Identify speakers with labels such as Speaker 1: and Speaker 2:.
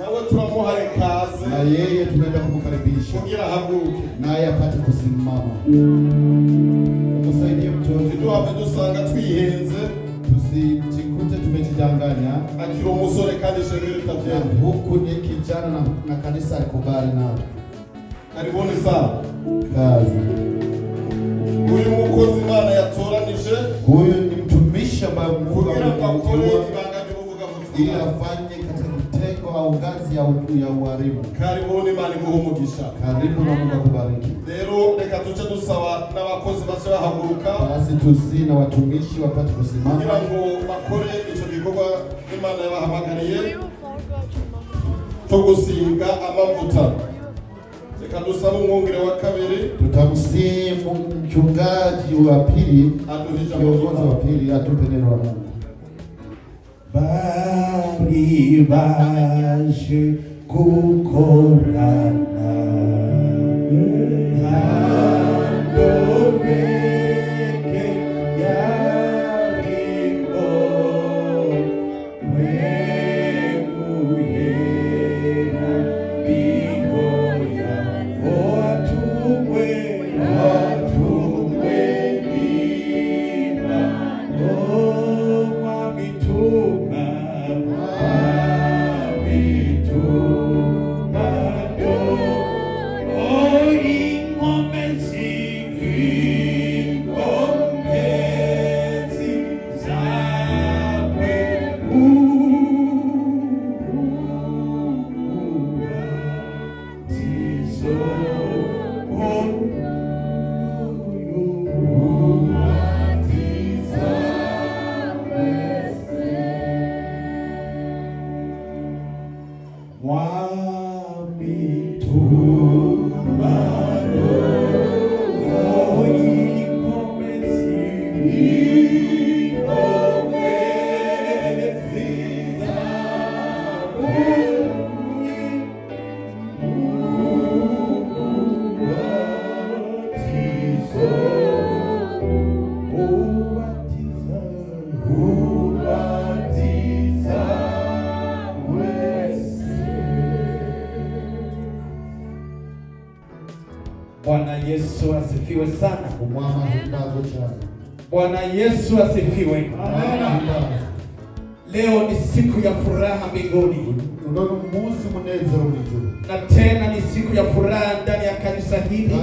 Speaker 1: nawe turamuhaye kazi,
Speaker 2: na yeye tunaenda kumkaribisha
Speaker 1: kugira haguruke
Speaker 2: naye apate kusimama. Umusaidie mtoto
Speaker 1: tuduhave dusanga twihenze,
Speaker 2: tusijikute tumejidanganya
Speaker 1: akiri umusore kandi ishengero ritavyemera.
Speaker 2: Huku ni kijana na kanisa alikubali nao.
Speaker 1: Karibuni sana
Speaker 2: kazi.
Speaker 1: Uyu mukozi Imana yatoranije,
Speaker 2: huyu ni mtumishi ambaye Mungu
Speaker 1: kugira ngo akore
Speaker 2: amemteua
Speaker 1: ibanga ry'ubuvuga butumwa,
Speaker 2: ili afanye katika mtego au ngazi ya uharibu.
Speaker 1: Karibuni, Imana iguhe umugisha.
Speaker 2: Karibu na Mungu akubariki.
Speaker 1: Rero reka tuce dusaba n'abakozi bace bahaguruka,
Speaker 2: basi tusi na watumishi wapate kusimama
Speaker 1: kugira ngo bakore ico gikorwa Imana yabahamagariye cyo gusiga amavuta. Reka dusaba umwungere wa kabiri,
Speaker 2: tutamsihi mchungaji wa pili, kiongozi wa pili atupe neno la Mungu.
Speaker 3: Bari baje kukorana
Speaker 4: Bwana Yesu asifiwe sana.
Speaker 3: Bwana Yesu asifiwe.
Speaker 4: Amen. Leo ni siku ya furaha mbinguni. Na tena ni siku ya furaha ndani ya kanisa hili.